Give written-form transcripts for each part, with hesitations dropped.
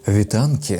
Вітанкі!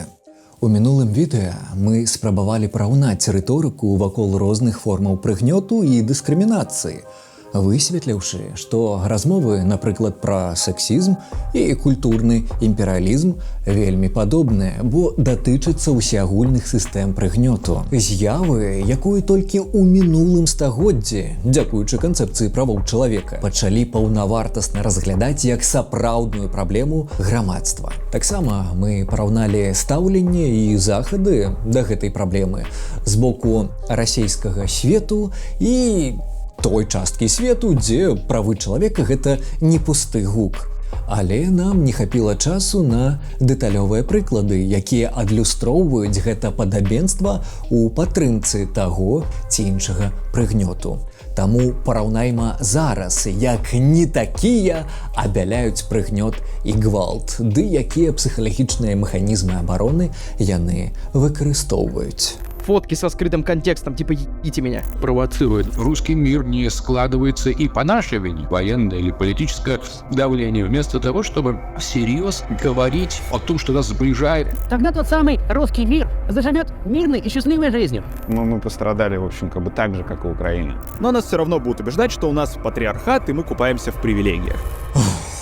У мінулым відэа мы спрабавалі параўнаць рыторыку вакол розных формаў прыгнёту і дыскрымінацыі, высветліўшы, што размовы, напрыклад, пра сексізм і культурны імперыялізм вельмі падобныя, бо датычацца ўсеагульных сістэм прыгнёту. З'явы, якую толькі ў минулым стагоддзі, дзякуючы канцэпцыі правоў чалавека, пачалі паўнавартасна разглядаць як сапраўдную праблему грамадства. Таксама мы параўналі стаўленне і захады да гэтай праблемы з боку расейскага свету і той часткі свету, дзе правы чалавека гэта не пусты гук. Але нам не хапіла часу на дэталёвыя прыклады, якія адлюстроўваюць гэта падабенства ў падтрымцы таго ці іншага прыгнёту. Таму параўнайма зараз, як не такія абяляюць прыгнёт і гвалт, ды якія псіхалагічныя механізмы абароны яны выкарыстоўваюць. Фотки со скрытым контекстом, типа «ебите меня». Провоцирует. Русский мир не складывается и по нашей вине, военное или политическое давление, вместо того, чтобы всерьез говорить о том, что нас сближает. Тогда тот самый русский мир заживет мирной и счастливой жизнью. Мы пострадали, в общем, как бы так же, как и Украина. Но нас все равно будут убеждать, что у нас патриархат, и мы купаемся в привилегиях.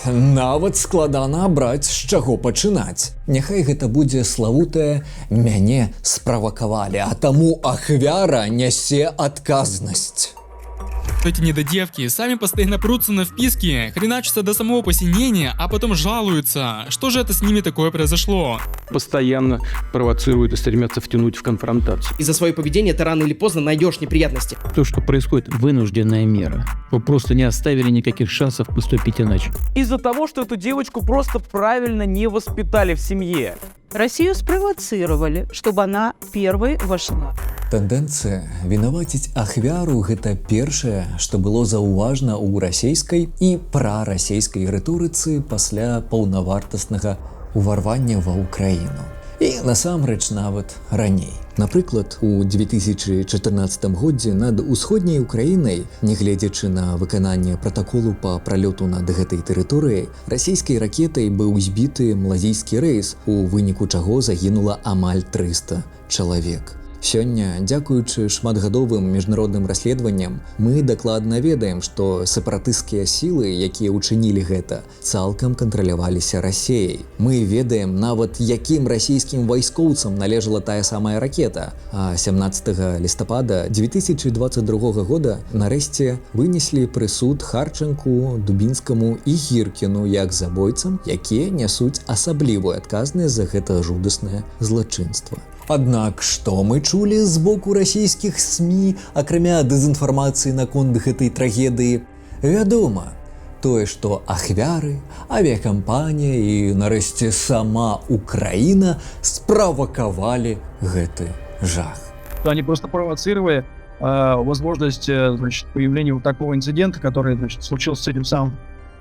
Нават складана абраць, з чаго пачынаць. Няхай гэта будзе славутае «мяне справакавалі», а таму ахвяра нясе адказнасць. Эти недодевки сами постоянно прутся на вписки, хреначатся до самого посинения, а потом жалуются. Что же это с ними такое произошло? Постоянно провоцируют и стремятся втянуть в конфронтацию. Из-за своего поведения ты рано или поздно найдешь неприятности. То, что происходит, вынужденная мера. Вы просто не оставили никаких шансов поступить иначе. Из-за того, что эту девочку просто правильно не воспитали в семье. Россию спровоцировали, чтобы она первой вошла. Тэндэнцыя вінаваціць ахвяру гэта першае, што было заўважна ў расейскай і прарасейскай рыторыцы пасля паўнавартаснага ўварвання ва ўкраіну. І насамрэч нават раней. Напрыклад, у 2014 годзе над усходняй Украінай, нягледзячы на выкананне пратаколу па пралёту над гэтай тэрыторыяй, расійскай ракетай быў збіты малазійскі рэйс, у выніку чаго загінула амаль 300 чалавек. Сёння, дзякуючы шматгадовым міжнародным расследаванням, мы дакладна ведаем, што сепаратысцкія сілы, якія ўчынілі гэта, цалкам кантраляваліся Расеяй. Мы ведаем нават, якім расійскім вайскоўцам належала тая самая ракета. А 17 лістапада 2022 года нарэшце вынеслі прысуд Харченку, Дубінскаму і Гіркіну як забойцам, якія нясуць асаблівую адказнасць за гэта жудаснае злачынства. Аднак, што мы чулі з боку расійскіх СМІ, акрамя дэзінфармацыі наконт гэтай трагедыі? Вядома, тое, што ахвяры, авіякампанія і, нарэшце, сама Украіна справакавалі гэты жах. Они просто провоцировали возможность появления вот такого инцидента, который случился с этим самым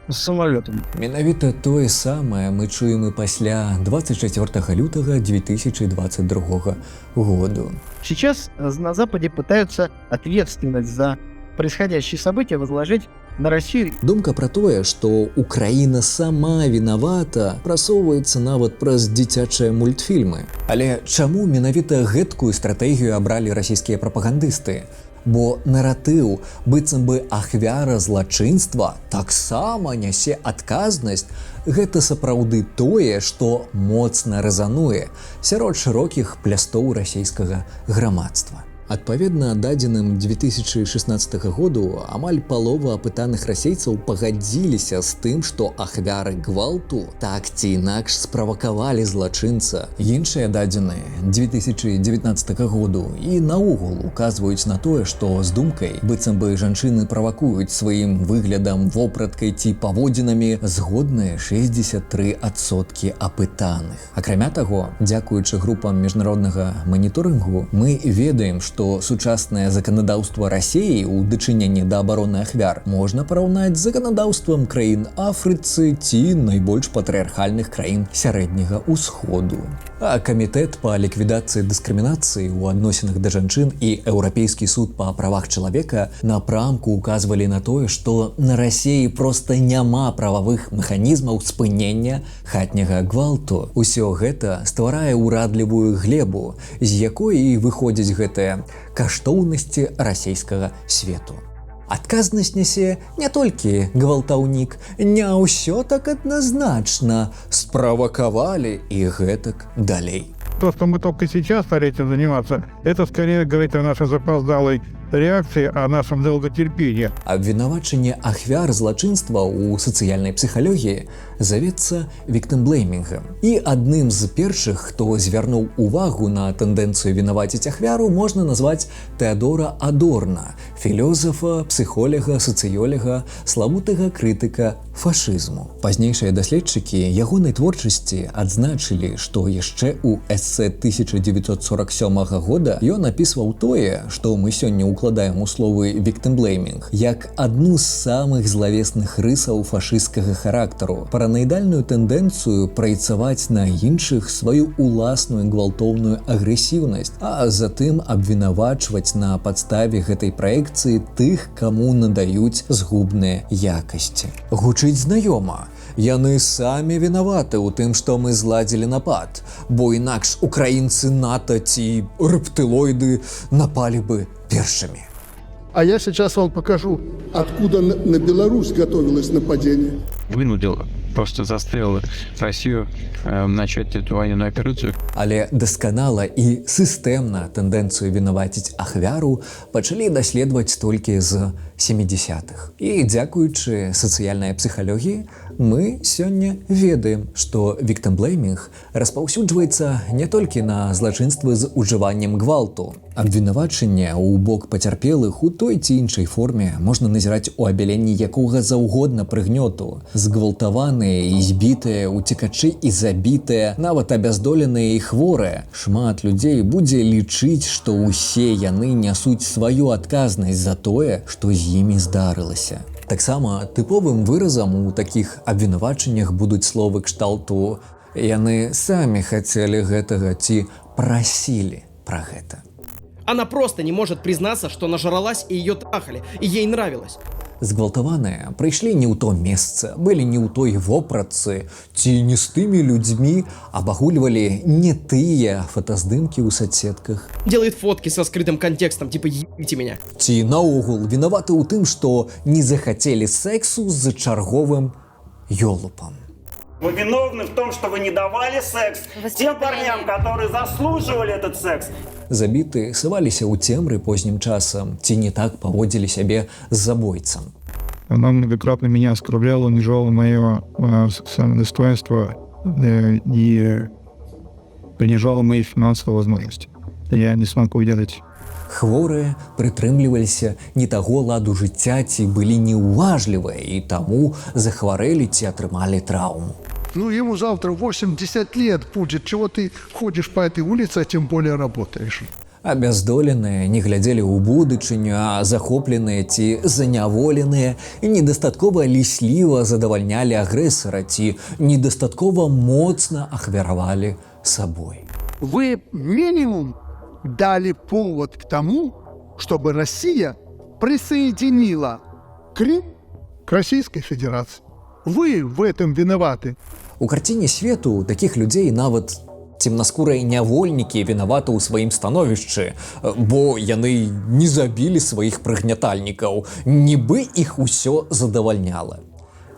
самолетом. Менавіта тое самае мы чуем і пасля 24 лютага 2022 году. Сейчас на Западе пытаются ответственность за происходящие события возложить на Россию. Думка пра тое, што Украіна сама вінавата, прасоўваецца нават праз дзіцячыя мультфільмы. Але чаму менавіта гэткую стратэгію абралі расійскія прапагандысты? Бо наратыў, быццам бы ахвяра злачынства таксама нясе адказнасць, гэта сапраўды тое, што моцна рэзануе сярод шырокіх плястоў расійскага грамадства. Адпаведна дадзеным 2016 году амаль палова апытаных расейцаў пагадзіліся з тым, што ахвяры гвалту так ці інакш справакавалі злачынца. Іншыя дадзеныя 2019 году і наогул указваюць на тое, што з думкай, быццам бы жанчыны правакуюць сваім выглядам, вопраткай ці паводзінамі, згодныя 63% апытаных. Акрамя таго, дзякуючы групам міжнароднага маніторынгу, мы ведаем, што што сучаснае заканадаўства Расіі ў дачыненні да абароны ахвяр можна параўнаць з заканадаўствам краін Афрыцы ці найбольш патрыархальных краін сярэдняга ўсходу. А камітэт па ліквідацыі дыскрымінацыі ў адносінах да жанчын і Еўрапейскі суд па правах чалавека напрамку указвалі на тое, што на Расіі проста няма прававых механізмаў спынення хатняга гвалту. Усё гэта стварае ўрадлівую глебу, з якой і выходзяць гэтыя каштоўнасці расійскага свету. Адказнасць нясе не толькі гвалтаўнік, не ўсё так адназначна, справакавалі і гэтак далей. То, что мы только сейчас стали этим заниматься, это скорее говорит о нашей запоздалой реакции, о нашем долготерпении. Абвінавачанне ахвяр злачынства ў сацыяльнай псіхалогіі завецца віктымблеймінгам. І адным з першых, хто звярнуў увагу на тэндэнцыю вінаваціць ахвяру, можна назваць Тэадора Адорна, філёзафа, псіхолага, сацыёлага, славутага крытыка фашызму. Пазнейшыя даследчыкі ягонай творчасці адзначылі, што яшчэ ў эссе 1947 года ён апісваў тое, што мы сёння укладаем у словы «віктымблеймінг» як адну з самых злавесных рысаў фашысцкага характару, параноідальную тэндэнцыю праецаваць на іншых сваю уласную гвалтоўную агрэсіўнасць, а затым абвінавачваць на падставе гэтай праекцыі тых, каму надаюць згубныя якасці. Гучыць знаёма. Яны самі вінаваты ў тым, што мы зладзілі напад, бо інакш украінцы НАТО ці рэптылоіды напалі бы первыми. А я сейчас вам покажу, откуда на Беларусь готовилось нападение. Вынудил, просто заставил Россию начать эту военную операцию. Але дасканала і сістэмна тэндэнцыю вінаваціць ахвяру пачалі даследаваць толькі з 70-х. І дзякуючы сацыяльнай псіхалогіі, мы сёння ведаем, што віктымблеймінг распаўсюджваецца не толькі на злачынствы з ужываннем гвалту. Абвінавачанне ў бок пацярпелых у той ці іншай форме можна назіраць у абяленні якога заўгодна прыгнёту. Згвалтаваныя і збітыя, уцекачы і забітыя, нават абяздоленыя і хворыя. Шмат людзей будзе лічыць, што ўсе яны нясуць сваю адказнасць за тое, што з імі здарылася. Таксама тыповым выразам у такіх абвінавачаннях будуць словы кшталту «яны самі хацелі гэтага» ці «прасілі пра гэта». Она просто не может признаться, что нажралась и ее трахали, и ей нравилось. Згвалтаваныя прыйшлі не ў то месца, былі не ў той вопратцы, ці не з тымі людзьмі, абагульвалі не тыя фотаздымкі ў соцсетках. Делает фотки со скрытым контекстом, типа «ебите меня». Ці наогул вінаваты ў тым, што не захацелі сексу з чарговым ёлупам. Вы виновны в том, что вы не давали секс тем парням, которые заслуживали этот секс. Забіты сываліся ў цемры познім часам, ці не так паводзілі сябе з забойцам. Она многократно меня оскорбляла, унижала мое сексуальное достоинство и принижала мои финансовые возможности. Я не смог увидеть. Хворыя прытрымліваліся не таго ладу жыцця, ці былі неуважлівыя і таму захварэлі ці атрымалі траўму. Ну, ему завтра 80 лет будет. Чего ты ходишь по этой улице, а тем более работаешь? Абяздоленыя не глядзелі ў будучыню, а захопленыя ці заняволеныя недастаткова лісліва задавальнялі агрэсара ці недастаткова моцна ахвяравалі сабой. Вы минимум дали повод к тому, чтобы Россия присоединила Крым к Российской Федерации. Вы в этом виноваты. У карціне свету такіх людзей нават цемнаскурыя нявольнікі вінаваты ў сваім становішчы, бо яны не забілі сваіх прыгнятальнікаў, нібы іх усё задавальняла.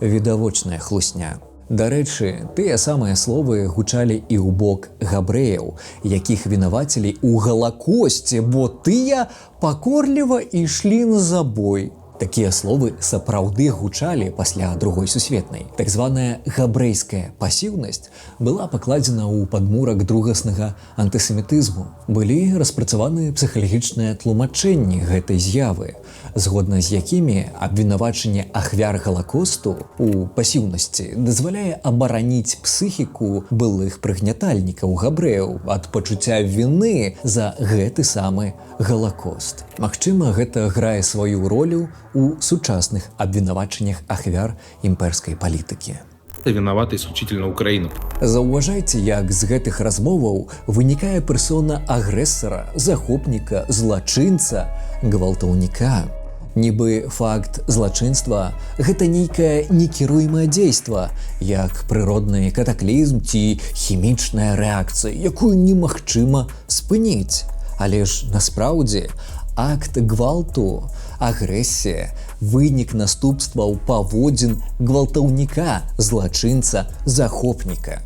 Відавочная хлусня. Дарэчы, тыя самыя словы гучалі і ў бок габрэяў, якіх вінавацілі ў галакосце, бо тыя пакорліва ішлі на забой. Такія словы сапраўды гучалі пасля другой сусветнай. Так званая габрэйская пасіўнасць была пакладзена ў падмурак другаснага антысемітызму. Былі распрацаваны псіхалагічныя тлумачэнні гэтай з'явы, згодна з якімі абвінавачанне ахвяр галакосту у пасіўнасці дазваляе абараніць псіхіку былых прыгнятальнікаў габрэяў ад пачуцця віны за гэты самы галакост. Магчыма, гэта грае сваю ролю у сучасных абвінавачаннях ахвяр імперскай палітыкі. Виновата исключительно Украина. Заўважайце, як з гэтых размоваў вынікае персона агрэсара, захопніка, злачынца, гвалтаўніка. Нібы факт злачынства – гэта нейкае некіруемае дзейства, як прыродны катаклізм ці хімічная рэакцыя, якую немагчыма спыніць. Але ж насправдзе акт гвалту, агрэсія, вынік наступстваў паводзін гвалтаўніка, злачынца, захопніка.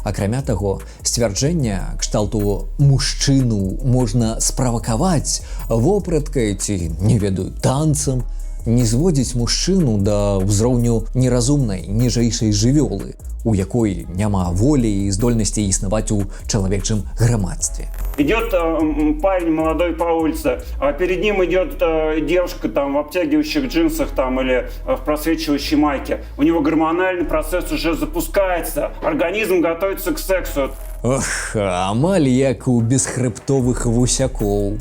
Акрамя таго, сцвярджэння кшталту мужчыну можна справакаваць вопраткай ці, не ведаю, танцам, не зводзіць мужчыну да ўзроўню неразумнай, ніжэйшай жывёлы, у якой няма волі і здольнасці існаваць у чалавечым грамадстве. Идет парень молодой по улице, а перед ним идет девушка там в обтягивающих джинсах там или в просвечивающей майке. У него гормональный процесс уже запускается, организм готовится к сексу. Ох, амаль як у бесхрыбтовых вусякоў.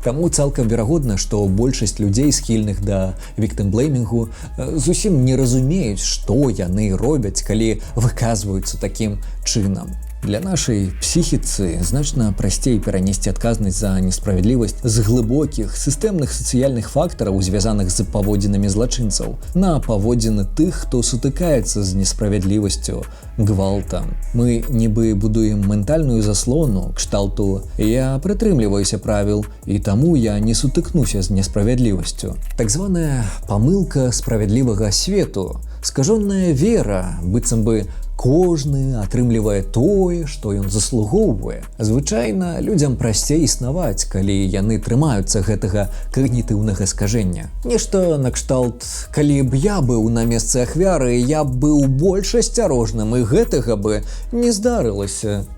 Таму цалкам верагодна, што большасць людзей, схільных да віктымблеймінгу, зусім не разумеюць, што яны робяць, калі выказваюцца такім чынам. Для нашай псіхіцы значна прасцей перанесці адказнасць за несправядлівасць з глыбокіх сістэмных сацыяльных фактараў, звязаных з паводзінамі злачынцаў, на паводзіны тых, хто сутыкаецца з несправядлівасцю, гвалтам. Мы нібы будуем ментальную заслону кшталту «я прытрымліваюся правіл, і таму я не сутыкнуся з несправядлівасцю». Так званая памылка справядлівага свету, скажонная вера, быццам бы кожны атрымлівае тое, што ён заслугоўвае. Звычайна людзям прасцей існаваць, калі яны трымаюцца гэтага когнітыўнага скажэння. Нешта накшталт, калі б я быў на месцы ахвяры, я б быў больш асцярожным, і гэтага бы не здарылася.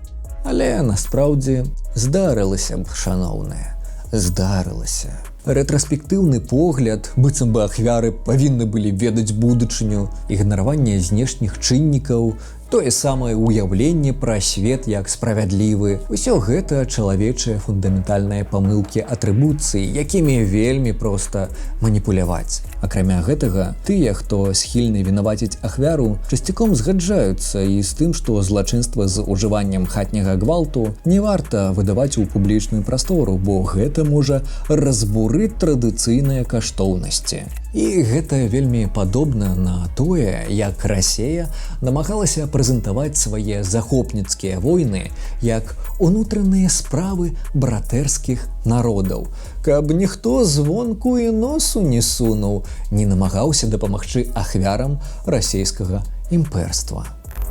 Але насправдзе здарылася б, шаноўныя, здарылася. Рэтраспектыўны погляд, быццам бы ахвяры павінны былі ведаць будучыню, ігнараванне знешніх чыннікаў, тое самае ўяўленне пра свет як справядлівы. Усё гэта чалавечыя фундаментальныя памылкі атрыбуцыі, якімі вельмі проста маніпуляваць. Акрамя гэтага, тыя, хто схільны вінаваціць ахвяру, часцяком згаджаюцца і з тым, што злачынства з ужываннем хатняга гвалту не варта выдаваць у публічную прастору, бо гэта можа разбурыць традыцыйныя каштоўнасці. І гэта вельмі падобна на тое, як Расія намагалася прэзентаваць свае захопніцкія войны як унутраныя справы братэрскіх народаў, каб ніхто звонку і носу не сунуў, не намагаўся дапамагчы ахвярам расійскага імперства.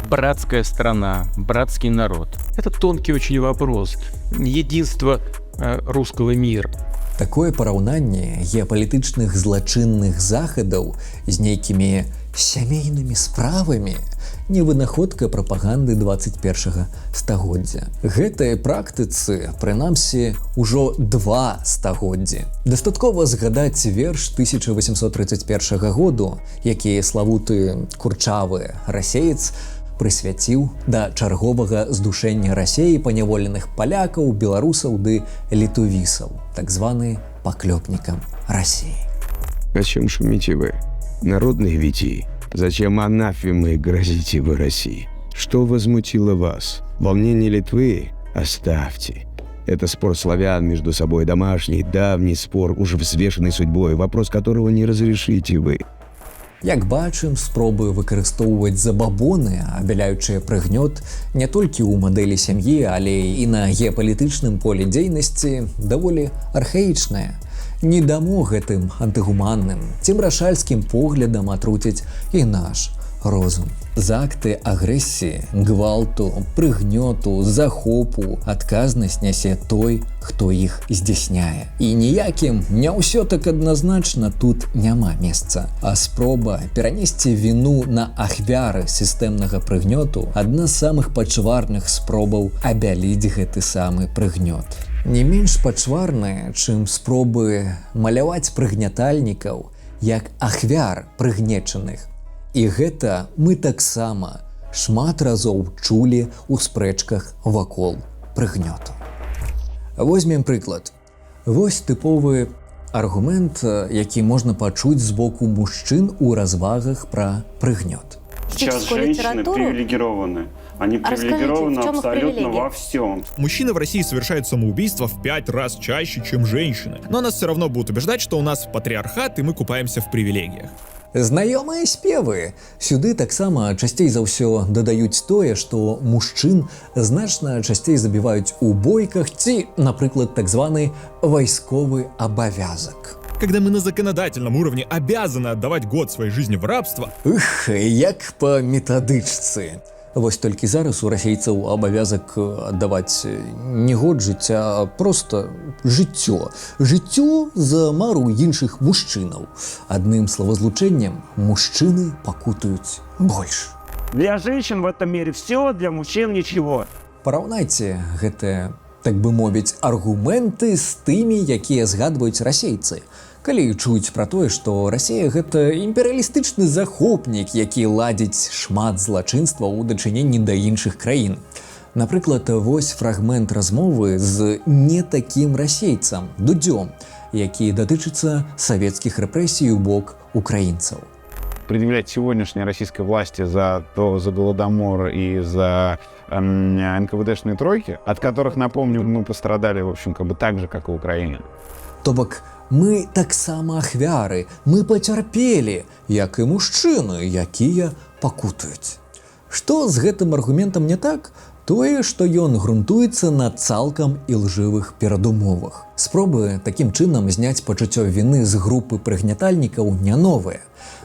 Братская страна, братский народ. Это тонкий очень вопрос. Единство русского мира. Такое параўнанне геапалітычных злачынных захадаў з нейкімі сямейнымі справамі не вынаходка прапаганды 21 стагоддзя. Гэтай практыцы, прынамсі, ужо 2 стагоддзі. Дастаткова згадаць верш 1831 году, які славуты курчавы расеец прысвяціў да чарговага здушэння Расіі паняволеных палякаў, беларусаў ды літувісаў, так званы паклёпнікам Расіі. О чем шумите вы, народных витий? Зачем анафемой грозите вы России? Что возмутило вас? Волнение Литвы? Оставьте. Это спор славян между собой, домашний, давний спор, уже взвешенный судьбой, вопрос которого не разрешите вы. Як бачым, спробы выкарыстоўваць забабоны, абяляючыя прыгнёт не толькі ў мадэлі сям'і, але і на геапалітычным полі дзейнасці даволі архаічныя. Не дамо гэтым антыгуманным, цемрашальскім поглядам атруціць і наш розум. За акты агрэсіі, гвалту, прыгнёту, захопу адказнасць нясе той, хто іх здзяйсняе. І ніякім не ўсё так адназначна тут няма месца. А спроба перанесці віну на ахвяры сістэмнага прыгнёту адна з самых пачварных спробаў абяліць гэты самы прыгнёт. Не менш пачварныя, чым спробы маляваць прыгнятальнікаў як ахвяр прыгнечаных. І гэта мы таксама шмат разоў чулі ў спрэчках вакол прыгнёту. Возьмем прыклад. Вось тыповы аргумент, які можна пачуць з боку мужчын у развагах пра прыгнёт. Сейчас женщины привилегированы. Они привилегированы абсолютно во всем. Мужчины в России совершают самоубийство в 5 раз чаще, чем женщины. Но нас все равно будут убеждать, что у нас патриархат, и мы купаемся в привилегиях. Знаёмыя спевы. Сюды таксама часцей за ўсё дадаюць тое, што мужчын значна часцей забіваюць у бойках ці, напрыклад, так званы вайсковы абавязак. Когда мы на законодательном уровне обязаны отдавать год своей жизни в рабство. Як па метадычцы. Вось толькі зараз у расейцаў абавязак аддаваць не год жыцця, а проста жыццё. Жыццё за мару іншых мужчынаў. Адным словазлучэннем мужчыны пакутаюць больш. Для женщин в этом мире все, для мужчин ничего. Параўнайце гэтыя, так бы мовіць, аргументы з тымі, якія згадваюць расейцы. Калі чуюць пра тое, што Расія гэта імперыялістычны захопнік, які ладзіць шмат злачынства ў дачыненні да іншых краін. Напрыклад, вось фрагмент размовы з не такім расейцам, Дудзём, які датычыцца савецкіх рэпрэсій у бок украінцаў. Предъявлять сегодняшней российской власти за Голодомор и за НКВДшные тройки, от которых, напомню, мы пострадали, в общем, так же, как и Украина. То бок, мы таксама ахвяры, мы пацярпелі, як і мужчыны, якія пакутаюць. Што з гэтым аргументам не так? Тое, што ён грунтуецца на цалкам ілжывых перадумовах. Спробы такім чынам зняць пачуццё віны з групы прыгнятальнікаў не новыя.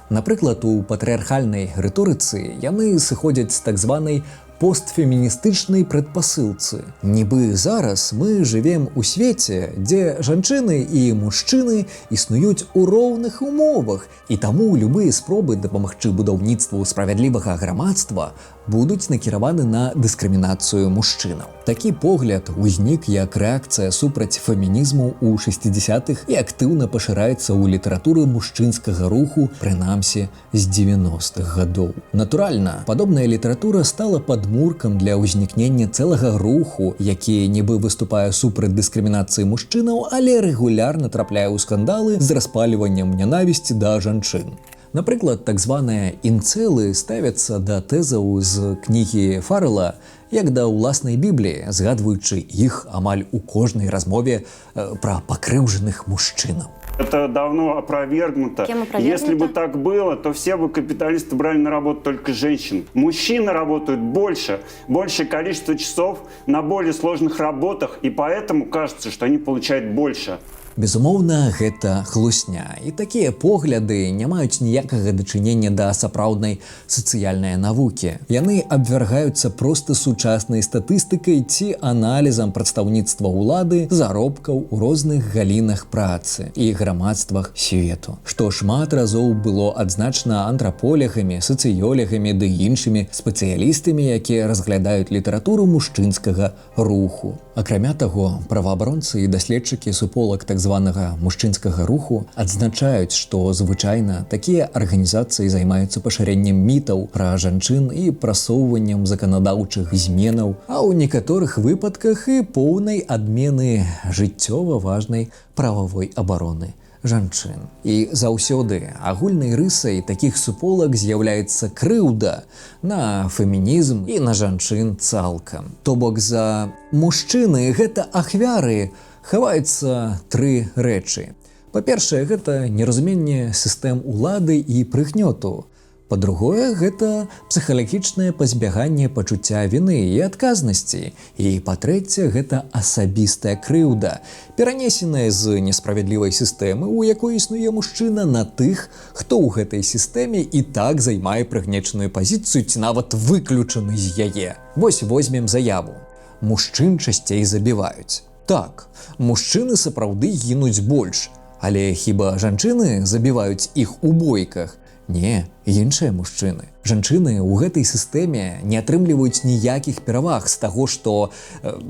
Напрыклад, у патрыархальнай рыторыцы яны сыходзяць з так званай постфеміністычнай прадпасылцы. Нібы зараз мы жывем у свеце, дзе жанчыны і мужчыны існуюць у роўных умовах, і таму любыя спробы дапамагчы будаўніцтву справядлівага грамадства будуць накіраваны на дыскрымінацыю мужчынаў. Такі погляд узнік як рэакцыя супраць фемінізму ў 60-х і актыўна пашыраецца ў літаратуры мужчынскага руху, прынамсі, з 90-х гадоў. Натуральна, падобная літаратура стала падмуркам для ўзнікнення цэлага руху, які нібы выступае супраць дыскрымінацыі мужчынаў, але рэгулярна трапляе ў скандалы з распальваннем нянавісці да жанчын. Напрыклад, так званыя інцэлы ставяцца да тэзаў з кнігі Фаррелла, як да ўласнай бібліі, згадваючы іх амаль у кожнай размове пра пакрыўжаных мужчынаў. Это давно опровергнуто. Если бы так было, то все бы капиталисты брали на работу только женщин. Мужчины работают больше, большее количество часов на более сложных работах, и поэтому кажется, что они получают больше. Безумоўна, гэта хлусня, і такія погляды не маюць ніякага дачынення да сапраўднай сацыяльнай навукі. Яны абвяргаюцца проста сучаснай статыстыкай ці аналізам прадстаўніцтва ўлады, заробкаў у розных галінах працы і грамадствах свету, што шмат разоў было адзначана антраполягамі, сацыёлягамі ды іншымі спецыялістамі, якія разглядаюць літаратуру мужчынскага руху. Акрамя таго, праваабаронцы і даследчыкі суполак так званага мужчынскага руху адзначаюць, што звычайна такія арганізацыі займаюцца пашырэннем мітаў пра жанчын і прасоўваннем заканадаўчых зменаў, а ў некаторых выпадках і поўнай адмены жыццёва важнай прававой абароны жанчын. І заўсёды агульнай рысай такіх суполак з'яўляецца крыўда на фемінізм і на жанчын цалкам. То бок за мужчыны гэта ахвяры хаваецца тры рэчы. Па-першае, гэта неразуменне сістэм улады і прыгнёту. Па-другое, гэта псіхалагічнае пазбяганне пачуцця віны і адказнасці. І па-трэцяе, гэта асабістая крыўда, перанесеная з несправядлівай сістэмы, у якой існуе мужчына, на тых, хто ў гэтай сістэме і так займае прыгнечаную пазіцыю ці нават выключаны з яе. Вось возьмем заяву. Мужчын часцей забіваюць. Так, мужчыны сапраўды гінуць больш, але хіба жанчыны забіваюць іх у бойках? Не, іншыя мужчыны. Жанчыны ў гэтай сістэме не атрымліваюць ніякіх пераваг з таго, што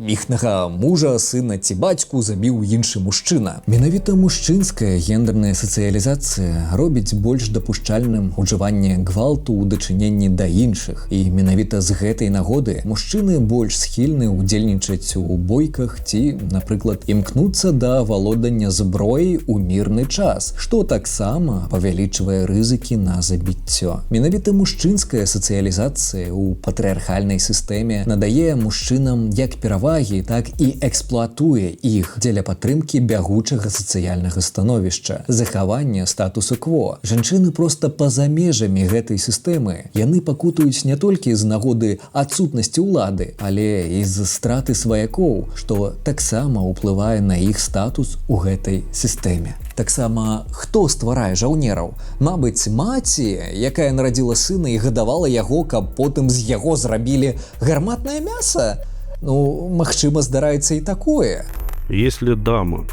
іхнага мужа, сына ці бацьку забіў іншы мужчына. Менавіта мужчынская гендерная сацыялізацыя робіць больш дапушчальным ужыванне гвалту ў дачыненні да іншых. І менавіта з гэтай нагоды мужчыны больш схільны ўдзельнічаць у бойках ці, напрыклад, імкнуцца да валодання зброяй у мірны час, што таксама павялічвае рызыкі на забіццё. Менавіта мужчынская сацыялізацыя ў патрыархальнай сістэме надае мужчынам як перавагі, так і эксплуатуе іх дзеля падтрымкі бягучага сацыяльнага становішча, захавання статусу кво. Жанчыны проста па-за межамі гэтай сістэмы. Яны пакутуюць не толькі з нагоды адсутнасці ўлады, але і з страты сваякоў, што таксама ўплывае на іх статус у гэтай сістэме. Таксама, хто стварае жаўнераў? Мабыць, маці, якая нарадзіла сына і гадавала яго, каб потым з яго зрабілі гарматнае мяса? Ну, магчыма, здараецца і такое. Если дама,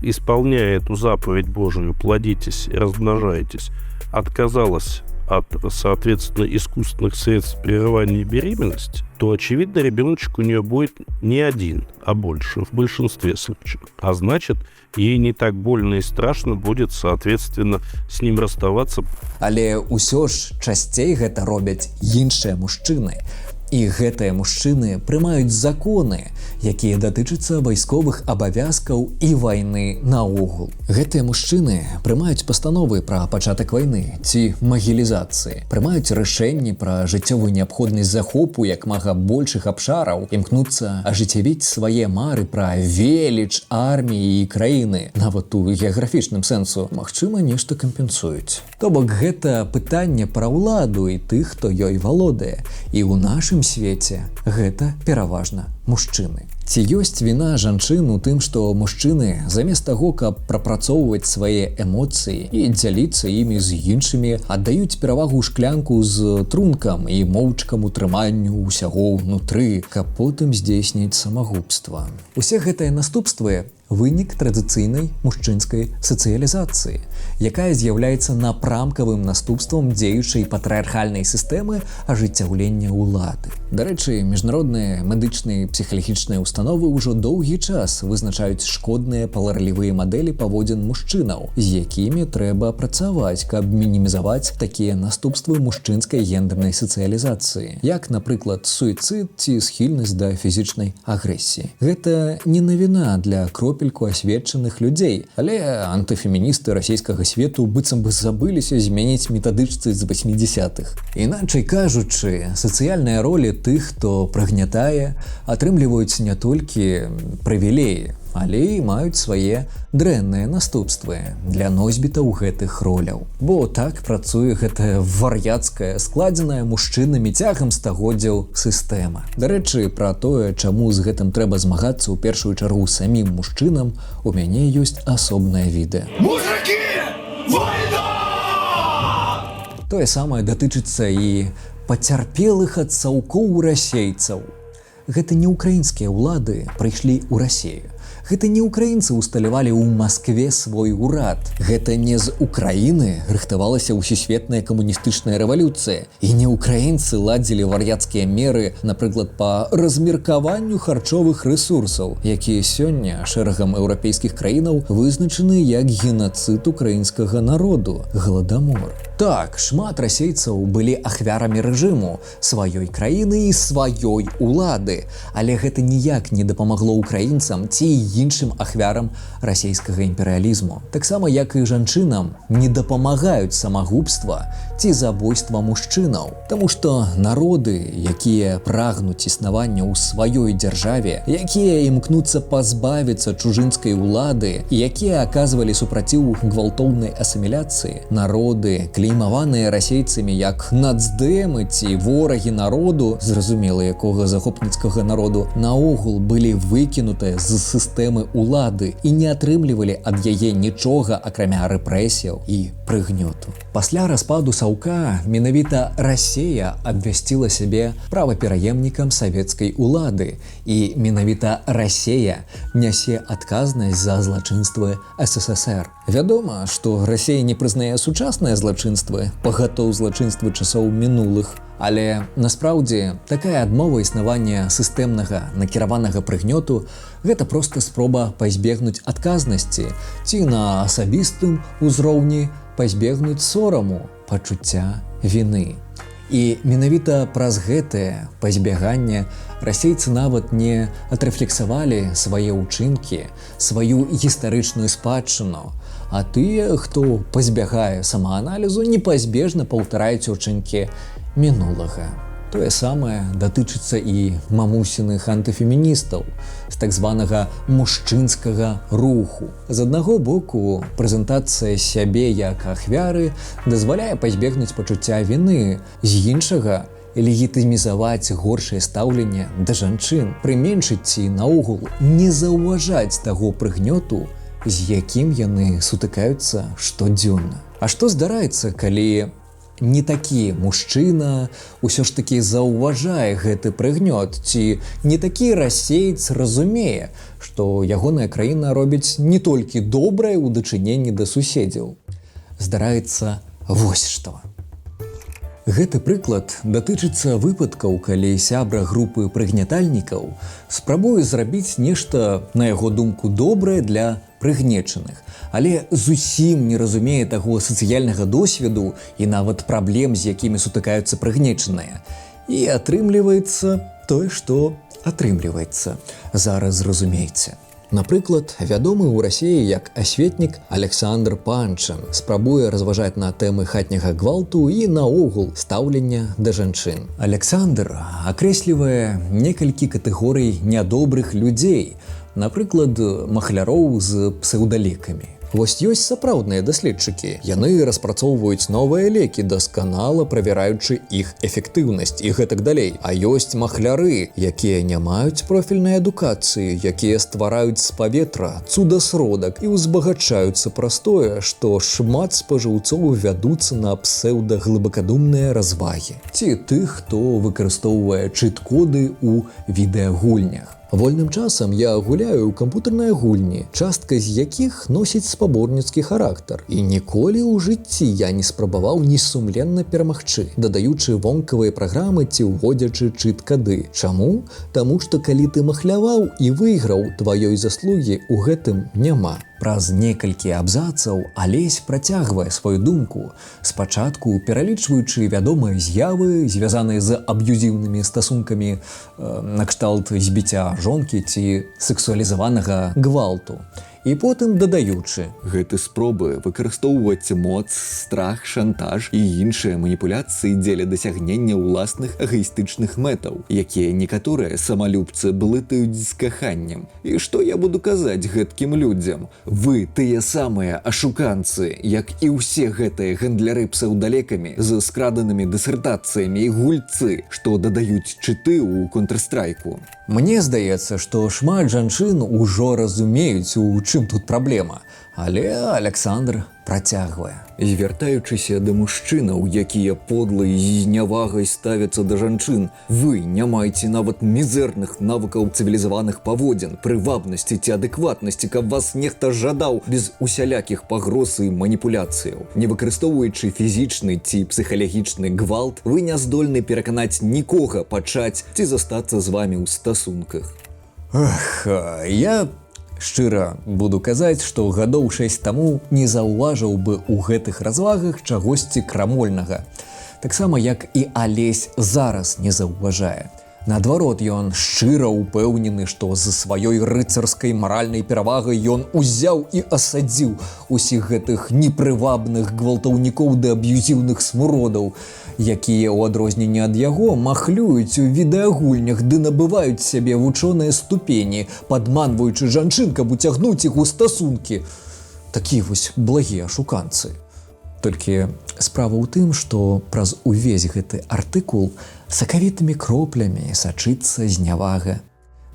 исполняя эту заповедь Божию, плодитесь и размножайтесь, отказалась от, соответственно, искусственных средств прерывания беременности, то, очевидно, ребеночек у нее будет не один, а больше, в большинстве случаев. А значит, ей не так больно и страшно будет, соответственно, с ним расставаться. Але ўсё ж часцей гэта робяць іншыя мужчыны. І гэтыя мужчыны прымаюць законы, якія датычацца вайсковых абавязкаў і вайны наогул. Гэтыя мужчыны прымаюць пастановы пра пачатак вайны ці магілізацыі, прымаюць рашэнні пра жыццёвую неабходнасць захопу як мага большых абшараў, імкнуцца ажыццявіць свае мары пра веліч арміі і краіны, нават у геаграфічным сэнсу, магчыма, нешта кампенсуюць. То бок гэта пытанне пра ўладу і тых, хто ёй валодае. І ў нашым свеце гэта пераважна мужчыны. Ці ёсць віна жанчын у тым, што мужчыны замест таго, каб прапрацоўваць свае эмоцыі і дзяліцца імі з іншымі, аддаюць перавагу шклянку з трункам і моўчкам утрыманню ўсяго ўнутры, каб потым здзейсніць самагубства. Усе гэтыя наступствы вынік традыцыйнай мужчынскай сацыялізацыі, якая з'яўляецца напрамкавым наступствам дзеючай патрыархальнай сістэмы ажыццяўлення ўлады. Дарэчы, міжнародныя медычныя і псіхалагічныя установы ўжо доўгі час вызначаюць шкодныя паларлівыя мадэлі паводзін мужчынаў, з якімі трэба працаваць, каб мінімізаваць такія наступствы мужчынскай гендернай сацыялізацыі, як, напрыклад, суіцыд ці схільнасць да фізічнай агрэсіі. Гэта не навіна для кропельку асведчаных людзей, але антыфеміністы расійскага свету быццам бы забыліся змяніць метадычцы з 80-х. Іначай кажучы, сацыяльныя ролі тых, хто прыгнятае, атрымліваюць не толькі прывілеі, але і маюць свае дрэнныя наступствы для носьбітаў гэтых роляў. Бо так працуе гэтая вар'яцкая, складзеная мужчынамі цягам стагоддзяў сістэма. Дарэчы, пра тое, чаму з гэтым трэба змагацца ў першую чаргу самім мужчынам, у мяне ёсць асобнае відэа. Мужики! Война! Тое самае датычыцца і пацярпелых ад цаўкоў расейцаў. Гэта не украінскія ўлады прыйшлі ў Расію. Гэта не украінцы усталявалі ў Маскве свой урад. Гэта не з Украіны рыхтавалася ўсесветная камуністычная рэвалюцыя. І не украінцы ладзілі вар'яцкія меры, напрыклад, па размеркаванню харчовых рэсурсаў, якія сёння шэрагам еўрапейскіх краінаў вызначаны як генацыд украінскага народу, галадамор. Так, шмат расейцаў былі ахвярамі рэжыму, сваёй краіны і сваёй улады, але гэта ніяк не дапамагло украінцам ці іншым ахвярам расійскага імперыялізму. Таксама, як і жанчынам, не дапамагаюць самагубства ці забойства мужчынаў, таму што народы, якія прагнуць існавання ў сваёй дзяржаве, якія імкнуцца пазбавіцца чужынскай улады, якія аказвалі супраціў гвалтоўнай асіміляцыі, народы, кліматы, клеймаваныя расейцамі як нацдэмы ці ворагі народу, зразумела якога захопніцкага народу, наогул былі выкінутыя з сістэмы улады і не атрымлівалі ад яе нічога, акрамя рэпрэсіяў і прыгнёту. Пасля распаду Саўка менавіта Расія абвясціла сябе правапераемнікам савецкай улады, і менавіта Расія нясе адказнасць за злачынствы СССР. Вядома, што Расія не прызнае сучасныя злачынствы, пагатоў злачынствы часоў мінулых, але насправдзе такая адмова існавання сістэмнага накіраванага прыгнёту – гэта проста спроба пазбегнуць адказнасці ці на асабістым узроўні пазбегнуць сораму, пачуцця віны. І менавіта праз гэтае пазбяганне расейцы нават не атрэфлексавалі свае ўчынкі, сваю гістарычную спадчыну, а тыя, хто пазбягае самааналізу, непазбежна паўтараюць учынкі мінулага. Тое самае датычыцца і мамусіных антыфеміністаў з так званага мужчынскага руху. З аднаго боку, прэзентацыя сябе як ахвяры дазваляе пазбегнуць пачуцця віны, з іншага легітымізаваць горшае стаўленне да жанчын, прыменшыць ці наогул не заўважаць таго прыгнёту, з якім яны сутыкаюцца штодзённа. А што здараецца, калі не такі мужчына ўсё ж такі заўважае гэты прыгнёт, ці не такі расейц разумее, што ягоная краіна робіць не толькі добрае ў дачыненні да суседзяў. Здараецца вось што. Гэты прыклад датычыцца выпадкаў, калі сябра групы прыгнятальнікаў спрабуе зрабіць нешта, на яго думку, добрае для прыгнечаных, але зусім не разумее таго сацыяльнага досведу і нават праблем, з якімі сутыкаюцца прыгнечаныя. І атрымліваецца тое, што атрымліваецца. Зараз зразумейце. Напрыклад, вядомы ў Расіі як асветнік Александр Панчын спрабуе разважаць на тэмы хатняга гвалту і наогул стаўлення да жанчын. Александр акрэслівае некалькі катэгорый нядобрых людзей, напрыклад, махляроў з псеўдалекамі. Вось ёсць сапраўдныя даследчыкі. Яны распрацоўваюць новыя лекі, дасканала правяраючы іх эфектыўнасць і гэтак далей. А ёсць махляры, якія не маюць профільнай адукацыі, якія ствараюць з паветра цудасродак і ўзбагачаюцца праз тое, што шмат спажыўцоў вядуцца на псеўдаглыбакадумныя развагі. Ці тых, хто выкарыстоўвае чыт-коды ў відэагульнях. Вольным часам я гуляю ў кампутарныя гульні, частка з якіх носіць спаборніцкі характар. І ніколі ў жыцці я не спрабаваў несумленна перамагчы, дадаючы вонкавыя праграмы ці ўводзячы чыт-кады. Чаму? Таму што калі ты махляваў і выйграў, тваёй заслугі ў гэтым няма. Праз некалькі абзацаў Алесь працягвае сваю думку, спачатку пералічваючы вядомыя з'явы, звязаныя з аб'юзіўнымі стасункамі, накшталт збіцця жонкі ці сексуалізаванага гвалту. І потым дадаючы: гэты спробы выкарыстоўваць моц, страх, шантаж і іншыя маніпуляцыі дзеля дасягнення ўласных эгоістычных мэтаў, якія некаторыя самалюбцы блытаюць з каханнем. І што я буду казаць гэткім людзям? Вы тыя самыя ашуканцы, як і ўсе гэтыя гандляры псеўдалекамі з скраданымі дысертацыямі і гульцы, што дадаюць чыты ў Counter-Strike. Мне здаецца, што шмат жанчын ужо разумеюць, у чым тут праблема, але Александр працягвае. Звяртаючыся да мужчынаў, якія подла і з знявагай ставяцца да жанчын, вы не маеце нават мізэрных навыкаў цывілізаваных паводзін, прывабнасці ці адэкватнасці, каб вас нехта жадаў без усялякіх пагроз і маніпуляцыяў. Не выкарыстоўваючы фізічны ці псіхалагічны гвалт, вы не здольны пераканаць нікога пачаць ці застацца з вамі ў стасунках. Я шчыра буду казаць, што гадоў 6 таму не заўважыў бы ў гэтых развагах чагосьці крамольнага. Таксама, як і Алесь зараз не заўважае. Наадварот, ён шчыра ўпэўнены, што з сваёй рыцарскай маральнай перавагай ён узяў і асадзіў усіх гэтых непрывабных гвалтаўнікоў ды аб'юзіўных смуродаў, якія ў адрозненне ад яго махлююць у відэагульнях ды набываюць сябе вучоныя ступені, падманваючы жанчын, каб уцягнуць іх у стасункі. Такія вось благія ашуканцы. Толькі справа ў тым, што праз увесь гэты артыкул сакавітымі кроплямі сачыцца знявага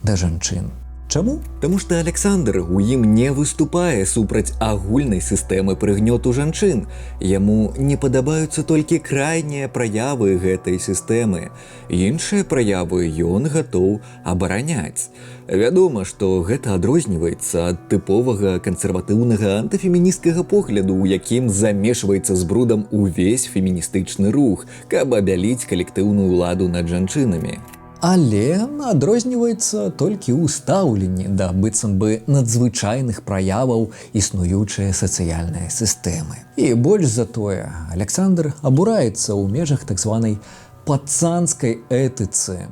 да жанчын. Чаму? Таму што Александр у ім не выступае супраць агульнай сістэмы прыгнёту жанчын. Яму не падабаюцца толькі крайнія праявы гэтай сістэмы. Іншыя праявы ён гатоў абараняць. Вядома, што гэта адрозніваецца ад тыповага кансерватыўнага антыфемінісцкага погляду, у якім замешваецца з брудам увесь феміністычны рух, каб абяліць калектыўную ўладу над жанчынамі. Але адрозніваецца толькі ў стаўленні да быццам бы надзвычайных праяваў існуючай сацыяльнай сістэмы. І больш за тое, Александр абураецца ў межах так званай пацанскай этыцы.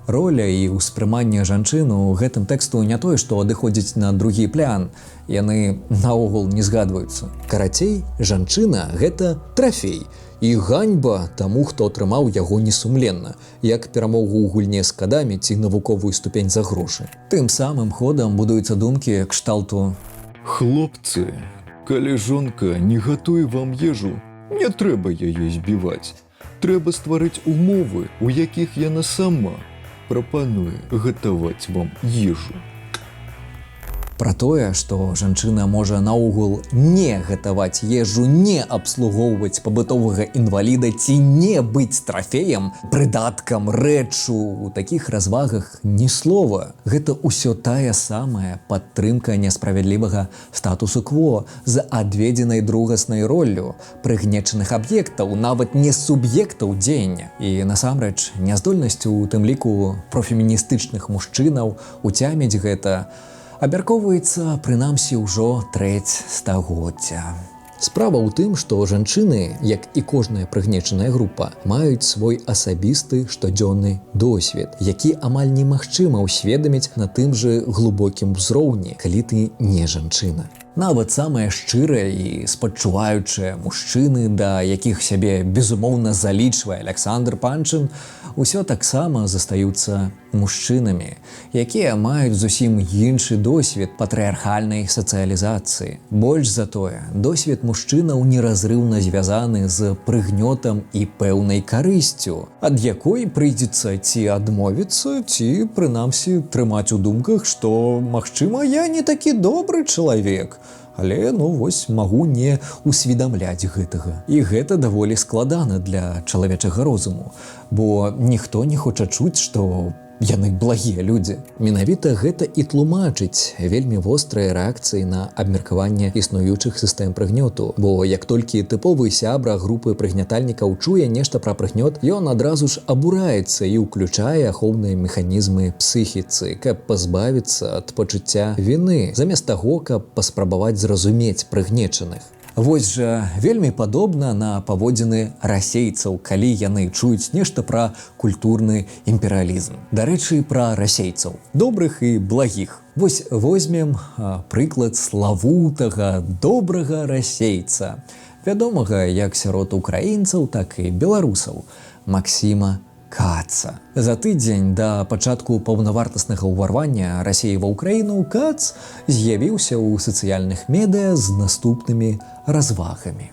Роля і ўспрыманне жанчын у гэтым тэксту не тое, што адыходзіць на другі план. Яны наогул не згадваюцца. Карацей, жанчына – гэта трафей. І ганьба таму, хто атрымаў яго несумленна, як перамогу ў гульне з кадамі ці навуковую ступень за грошы. Тым самым ходам будуюцца думкі кшталту: «Хлопцы, калі жонка не гатуе вам ежу, не трэба яе збіваць. Трэба стварыць умовы, у якіх яна сама прапануе гатаваць вам ежу». Пра тое, што жанчына можа наогул не гатаваць ежу, не абслугоўваць пабытовага інваліда ці не быць трафеем, прыдаткам, рэччу, у такіх развагах ні слова. Гэта ўсё тая самая падтрымка несправядлівага статусу-кво з адведзенай другаснай роллю прыгнечаных аб'ектаў, нават не суб'ектаў дзеяння. І насамрэч, няздольнасць у тым ліку профеміністычных мужчынаў уцяміць гэта абмяркоўваецца прынамсі ўжо трэць стагоддзя. Справа ў тым, што жанчыны, як і кожная прыгнечаная група, маюць свой асабісты штодзённы досвед, які амаль немагчыма ўсведаміць на тым жа глыбокім узроўні, калі ты не жанчына. Нават самыя шчырыя і спачуваючыя мужчыны, да якіх сябе безумоўна залічвае Александр Панчын, усё таксама застаюцца мужчынамі, якія маюць зусім іншы досвед патрыархальнай сацыялізацыі. Больш за тое, досвед мужчынаў неразрыўна звязаны з прыгнётам і пэўнай карысцю, ад якой прыйдзецца ці адмовіцца, ці, прынамсі, трымаць у думках, што, магчыма, я не такі добры чалавек, але, вось, магу не усведамляць гэтага. І гэта даволі складана для чалавечага розуму, бо ніхто не хоча чуць, што яны благія людзі. Менавіта гэта і тлумачыць вельмі вострыя рэакцыі на абмеркаванне існуючых сістэм прыгнёту, бо як толькі тыповы сябра групы прыгнятальнікаў чуе нешта пра прыгнёт, ён адразу ж абураецца і ўключае ахоўныя механізмы псіхіцы, каб пазбавіцца ад пачуцця віны, замест таго, каб паспрабаваць зразумець прыгнечаных. Вось жа вельмі падобна на паводзіны расейцаў, калі яны чуюць нешта пра культурны імперыялізм. Дарэчы, пра расейцаў, добрых і благіх. Вось возьмем прыклад славутага, добрага расейца, вядомага як сярод украінцаў, так і беларусаў, Максіма Каца. За тыдзень да пачатку паўнавартаснага ўварвання Расіі ва ўкраіну Кац з'явіўся ў сацыяльных медыа з наступнымі развагамі.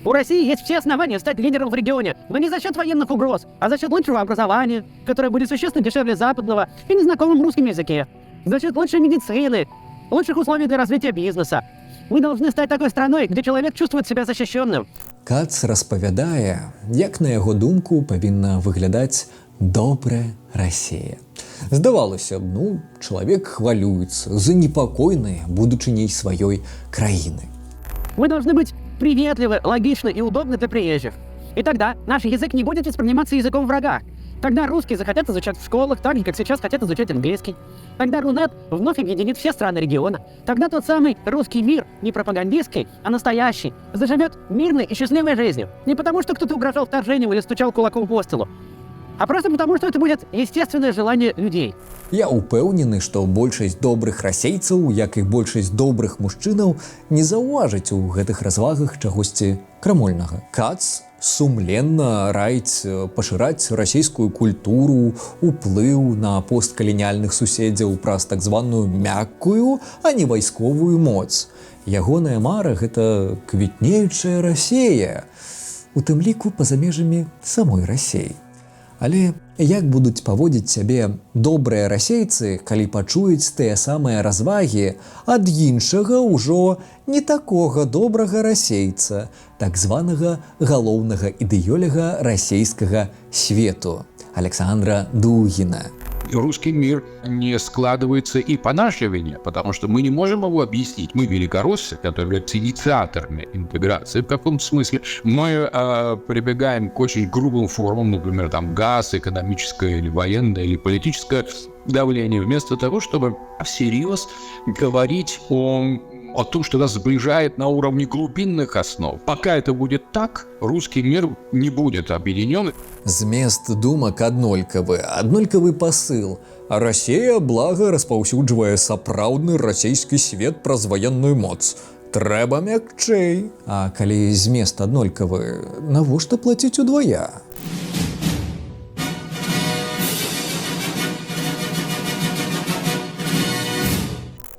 У России есть все основания стать лидером в регионе, но не за счет военных угроз, а за счет лучшего образования, которое будет существенно дешевле западного и незнакомым русском языке, за счет лучшей медицины, лучших условий для развития бизнеса. Мы должны стать такой страной, где человек чувствует себя защищенным. Кац распавядае, як на яго думку павінна выглядаць добрая Расія. Здавалася б, чалавек хвалюецца, занепакоены будучыняй сваёй краіны. Мы должны быть приветливы, логичны и удобны для приезжих. И тогда наш язык не будет восприниматься языком врага. Тогда русские захотят изучать в школах, так же, как сейчас хотят изучать английский. Тогда Рунет вновь объединит все страны региона. Тогда тот самый русский мир, не пропагандистский, а настоящий, заживет мирной и счастливой жизнью. Не потому, что кто-то угрожал вторжением или стучал кулаком по столу, а просто потому, что это будет естественное желание людей. Я упэўнены, што большасць добрых расейцаў, як і большасць добрых мужчынаў, не заўважыць у гэтых развагах чагосьці крамольнага. Кац сумленна раіць пашыраць расійскую культуру, уплыў на посткалініяльных суседзяў праз так званую мяккую, а не вайсковую моц. Ягоная мара – гэта квітнеючая Расія, у тым ліку па-за межамі самой Расіі. Але як будуць паводзіць сябе добрыя расейцы, калі пачуюць тыя самыя развагі ад іншага ўжо не такога добрага расейца, так званага галоўнага ідэоляга расійскага свету Александра Дугина. Русский мир не складывается и по нашей вине, потому что мы не можем его объяснить. Мы великороссы, которые являются инициаторами интеграции в каком-то смысле. Мы прибегаем к очень грубым формам, например, там газ, экономическое или военное или политическое давление, вместо того, чтобы всерьез говорить о том, что нас сближает на уровне глубинных основ. Пока это будет так, русский мир не будет объединен. Змест думак аднолькавы, аднолькавы пасыл. А Расія блага распаўсюджвае сапраўдны расійскі свет праз ваенную моц. Трэба мякчэй. А калі змест аднолькавы, навошта плаціць удвая?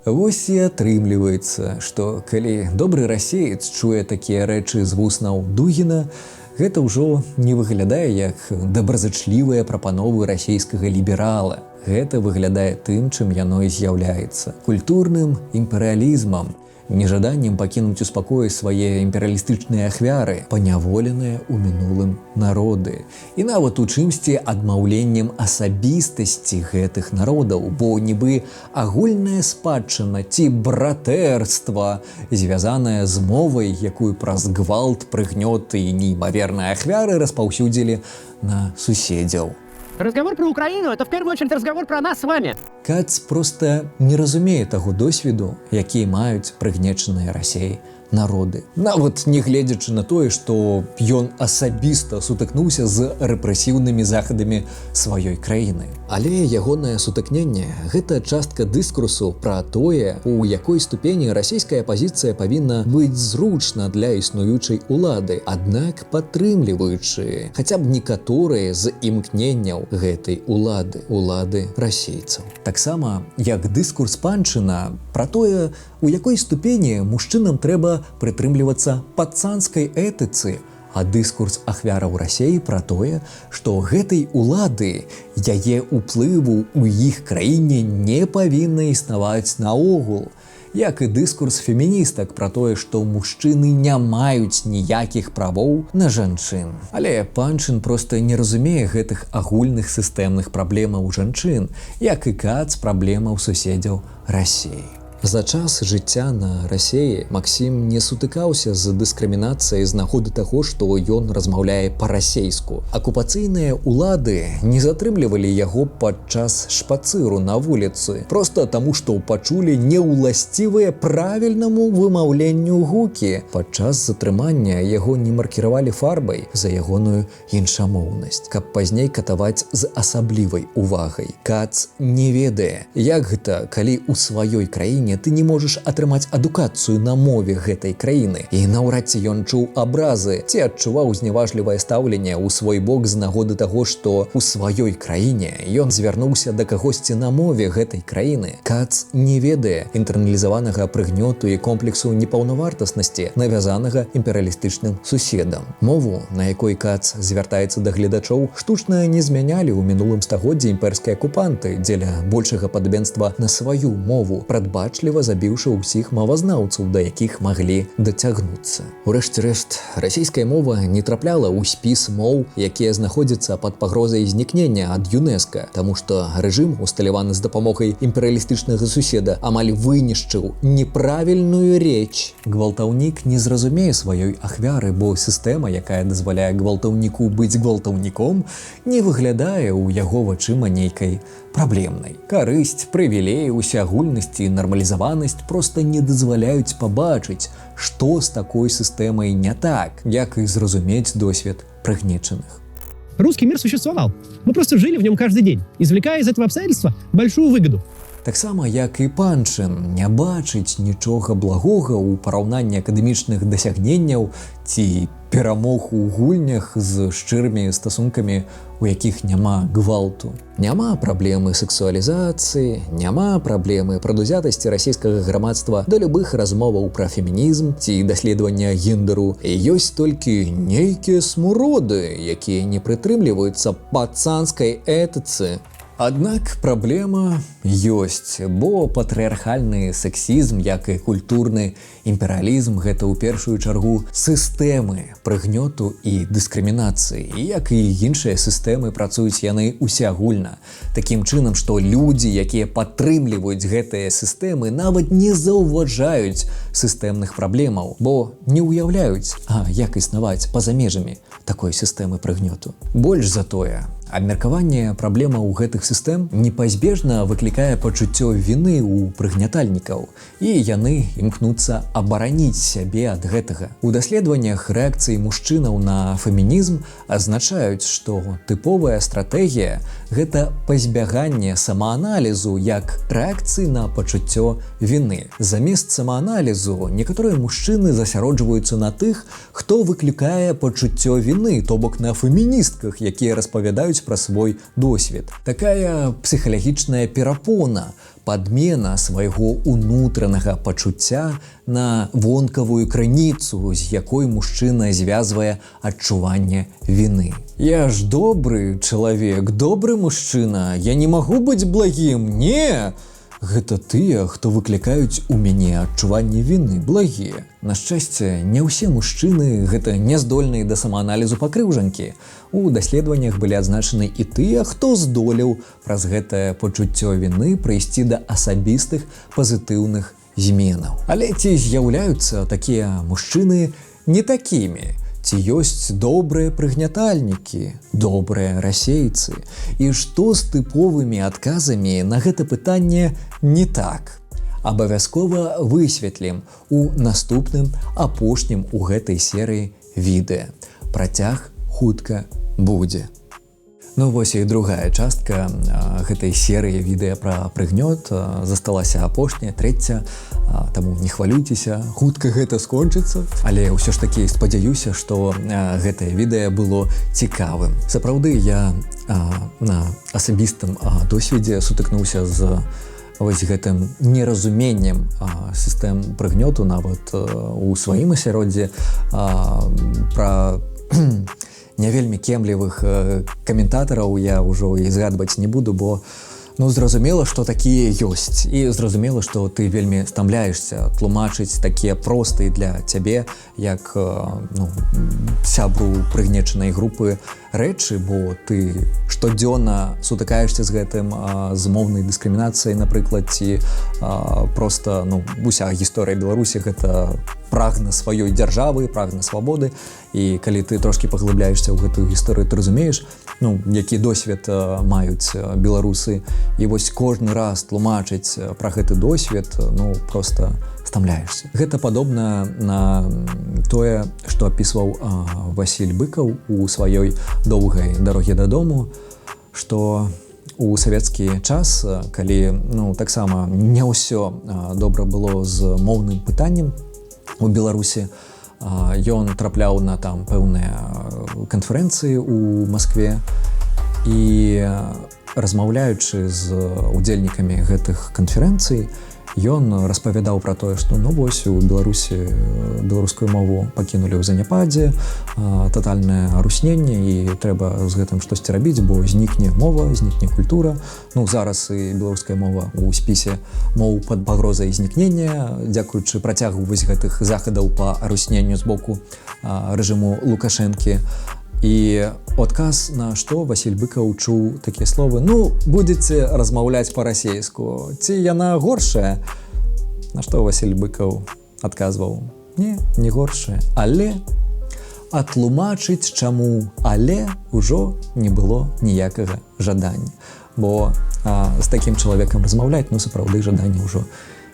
Вось і атрымліваецца, што калі добры расеец чуе такія рэчы з вуснаў Дугіна, гэта ўжо не выглядае як добразычлівыя прапановы расійскага ліберала. Гэта выглядае тым, чым яно і з'яўляецца – культурным імперыялізмам, нежаданнем пакінуць у спакоі свае імперыялістычныя ахвяры, паняволеныя ў мінулым народы. І нават у чымсьці адмаўленнем асабістасці гэтых народаў, бо нібы агульная спадчына ці братэрства, звязаная з мовай, якую праз гвалт, прыгнёт і неймаверныя ахвяры распаўсюдзілі на суседзяў. Разговор про Украину – это в первую очередь разговор про нас с вами. Кац проста не разумее таго досведу, які маюць прыгнечаныя Расіяй народы. Нават не гледзячы на тое, што ён асабіста сутыкнуўся з рэпрэсіўнымі захадамі сваёй краіны. Але ягонае сутыкненне – гэта частка дыскурсу пра тое, у якой ступені расійская апазіцыя павінна быць зручна для існуючай улады, аднак падтрымліваючы хаця б некаторыя з імкненняў гэтай улады расейцаў. Таксама, як дыскурс панчына пра тое, у якой ступені мужчынам трэба прытрымлівацца пацанскай этыцы, а дыскурс ахвяраў Расіі пра тое, што гэтай улады, яе ўплыву ў іх краіне не павінна існаваць наогул. Як і дыскурс феміністак пра тое, што мужчыны не маюць ніякіх правоў на жанчын. Але панчын проста не разумее гэтых агульных сістэмных праблемаў жанчын, як і Кац праблемаў суседзяў Расіі. За час жыцця на Расіі Максім не сутыкаўся з дыскрымінацыяй з нагоды таго, што ён размаўляе па-расейску. Акупацыйныя ўлады не затрымлівалі яго падчас шпацыру на вуліцы, проста таму, што пачулі неўласцівыя правільнаму вымаўленню гукі. Падчас затрымання яго не маркіравалі фарбай за ягоную іншамоўнасць, каб пазней катаваць з асаблівай увагай. Кац не ведае, як гэта, калі ў сваёй краіне ты не можаш атрымаць адукацыю на мове гэтай краіны. І наўрад ці ён чуў абразы ці адчуваў зневажлівае стаўленне ў свой бок з нагоды таго, што ў сваёй краіне ён звярнуўся да кагосьці на мове гэтай краіны. Кац не ведае інтэрналізаванага прыгнёту і комплексу непаўнавартаснасці, навязанага імперыялістычным суседам. Мову, на якой Кац звяртаецца да гледачоў, штучна не змянялі ў мінулым стагоддзі імперскія акупанты дзеля большага падабенства на сваю мову, прадбачліва забіўшы ўсіх мовазнаўцаў, да якіх маглі дацягнуцца. Урэшце-рэшт, расійская мова не трапляла ў спіс моў, якія знаходзяцца пад пагрозай знікнення ад ЮНЕСКО, таму што рэжым, усталяваны з дапамогай імперыялістычнага суседа, амаль вынішчыў неправільную рэч. Гвалтаўнік не зразумее сваёй ахвяры, бо сістэма, якая дазваляе гвалтаўніку быць гвалтаўніком, не выглядае ў яго вачыма нейкай праблемнай. Карысць, прывілеі, усеагульнасці і нармалізаванасць проста не дазваляюць пабачыць, што з такой сістэмай не так, як і зразумець досвед прыгнечаных. русский мир существовал. Мы просто жили в нем каждый день, извлекая из этого обстоятельства большую выгоду. Таксама, як і Панчын, не бачыць нічога благога ў параўнанні акадэмічных дасягненняў ці перамог у гульнях з шчырымі стасункамі, у якіх няма гвалту. Няма праблемы сексуалізацыі, няма праблемы прадузятасці расійскага грамадства да любых размоваў пра фемінізм ці даследавання гендеру. І ёсць толькі нейкія смуроды, якія не прытрымліваюцца пацанскай этыцы. Аднак праблема ёсць, бо патрыархальны сексізм, як і культурны імперыялізм, гэта ў першую чаргу сістэмы прыгнёту і дыскрымінацыі. І як і іншыя сістэмы, працуюць яны усеагульна. Такім чынам, што людзі, якія падтрымліваюць гэтыя сістэмы, нават не заўважаюць сістэмных праблемаў, бо не ўяўляюць, як існаваць па-за межамі такой сістэмы прыгнёту. Больш за тое, абмеркаванне праблемаў гэтых сістэм непазбежна выклікае пачуццё віны ў прыгнятальнікаў, і яны імкнуцца абараніць сябе ад гэтага. У даследаваннях рэакцыі мужчынаў на фемінізм азначаюць, што тыповая стратэгія – гэта пазбяганне самааналізу як рэакцыі на пачуццё віны. Замест самааналізу некаторыя мужчыны засяроджваюцца на тых, хто выклікае пачуццё віны, то бок на феміністках, якія распавядаюць пра свой досвед. Такая псіхалагічная перапона, падмена свайго унутранага пачуцця на вонкавую крыніцу, з якой мужчына звязвае адчуванне віны. Я ж добры чалавек, добры мужчына, я не магу быць благім, не! Гэта тыя, хто выклікаюць у мяне адчуванне віны, благія. На шчасце, не ўсе мужчыны гэта няздольныя да самааналізу пакрыўжанкі. У даследаваннях былі адзначаны і тыя, хто здолеў праз гэтае пачуццё віны прыйсці да асабістых пазітыўных зменаў. Але ці з'яўляюцца такія мужчыны не такімі? Ці ёсць добрыя прыгнятальнікі, добрыя расейцы? І што з тыповымі адказамі на гэта пытанне не так? Абавязкова высветлім у наступным, апошнім у гэтай серыі відэа. Працяг хутка будзе. Ну вось і другая частка гэтай серыі відэа пра прыгнёт засталася апошняя, трэця, таму не хвалюйцеся, хутка гэта скончыцца. Але ўсё ж такі спадзяюся, што гэтае відэа было цікавым. Сапраўды, я на асабістым досведзе сутыкнуўся з вось гэтым неразуменнем сістэм прыгнёту нават у сваім асяроддзі, пра не вельмі кемлівых каментатараў я ўжо і згадваць не буду, бо зразумела, што такія ёсць. І зразумела, што ты вельмі стамляешся тлумачыць такія простыя для цябе, як сябру прыгнечанай групы рэчы, бо ты штодзённа сутыкаешся з гэтым, з моўнай дыскрымінацыяй, напрыклад, ці проста уся гісторыя Беларусі гэта прагна сваёй дзяржавы, прагна свабоды. І калі ты трошкі паглыбляешся ў гэтую гісторыю, ты разумееш, які досвед маюць беларусы. І вось кожны раз тлумачыць пра гэты досвед, проста стамляешся. Гэта падобна на тое, што апісваў Васіль Быкаў у сваёй доўгай дарозе дадому, што у савецкі час, калі таксама не ўсё добра было з моўным пытаннем у Беларусі, ён трапляў на там пэўныя канферэнцыі ў Маскве і размаўляючы з удзельнікамі гэтых канферэнцый, ён распавядаў пра тое, што вось у Беларусі беларускую мову пакінулі ў заняпадзе, татальнае арусненне, і трэба з гэтым штосьці рабіць, бо знікне мова, знікне культура. Зараз і беларуская мова ў спісе моў пад пагрозай знікнення, дзякуючы працягу вось гэтых захадаў па арусненню з боку рэжыму Лукашэнкі. І адказ на што Васіль Быкаў чуў такія словы: будзеце размаўляць па-расейску, ці яна горшая? На што Васіль Быкаў адказваў: не горшая, але атлумачыць чаму але ўжо не было ніякага жадання. Бо з такім чалавекам размаўляць, сапраўды жадання ўжо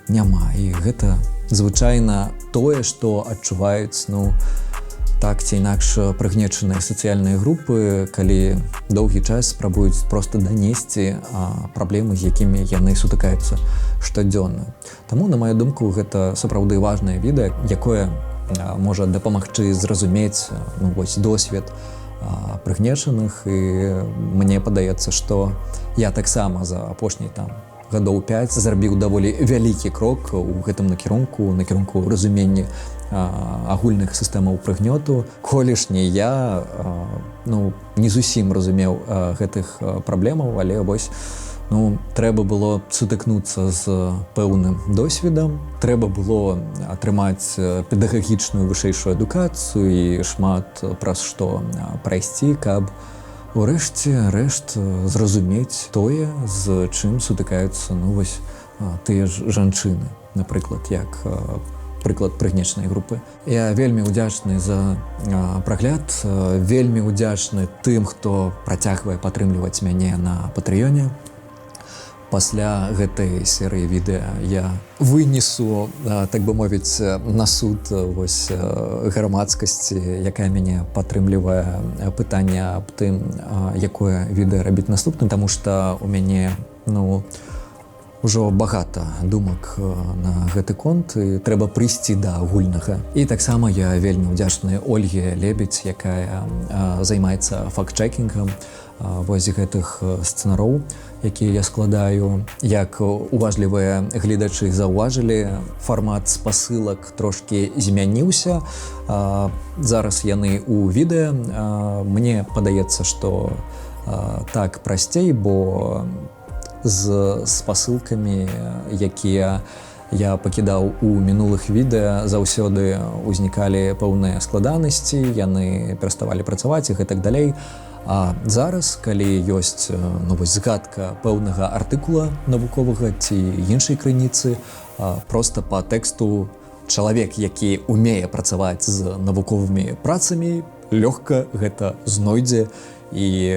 няма. І гэта звычайна тое, што адчуваюць так ці інакш прыгнечаныя сацыяльныя групы, калі доўгі час спрабуюць проста данесці праблемы, з якімі яны сутыкаюцца штодзённа. Таму, на маю думку, гэта сапраўды важнае відэа, якое можа дапамагчы зразумець досвед прыгнечаных, і мне падаецца, што я таксама за апошні гадоў 5 зрабіў даволі вялікі крок у гэтым накірунку разуменні агульных сістэмаў прыгнёту. Колішні я не зусім разумеў гэтых праблемаў, але вось трэба было сутыкнуцца з пэўным досведам, трэба было атрымаць педагагічную вышэйшую адукацыю і шмат праз што прайсці, каб урэшце рэшт зразумець тое, з чым сутыкаюцца тыя ж жанчыны, напрыклад, як прыклад прыгнечанай групы. Я вельмі ўдзячны за прагляд, вельмі ўдзячны тым, хто працягвае падтрымліваць мяне на Патрыёне. Пасля гэтай серыі відэа я вынесу, так бы мовіць, на суд грамадскасці, якая мяне падтрымлівае, пытанне аб тым, якое відэа рабіць наступным, таму што у мяне ўжо багата думак на гэты конт, і трэба прыйсці да агульнага. І таксама я вельмі ўдзячны Ольге Лебедь, якая займаецца факт-чекінгам вось гэтых сцэнароў, якія я складаю. Як уважлівыя гледачы заўважылі, фармат спасылак трошкі змяніўся. Зараз яны ў відэа. Мне падаецца, што так прасцей, бо з спасылкамі, якія я пакідаў у мінулых відэа, заўсёды ўзнікалі пэўныя складанасці, яны пераставалі працаваць і гэтак далей. А зараз, калі ёсць згадка пэўнага артыкула навуковага ці іншай крыніцы, проста па тэксту чалавек, які умее працаваць з навуковымі працамі, лёгка гэта знойдзе. І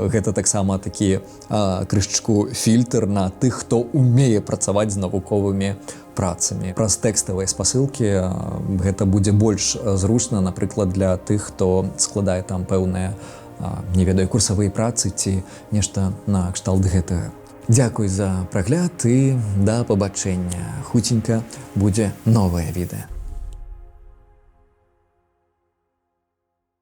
гэта таксама такі крышачку фільтр на тых, хто умее працаваць з навуковымі працамі. Праз тэкставыя спасылкі гэта будзе больш зручна, напрыклад, для тых, хто складае там пэўныя, не ведаю, курсавыя працы ці нешта на кшталт гэтага. Дзякуй за прагляд і да пабачэння. Хуценька будзе новае відэа.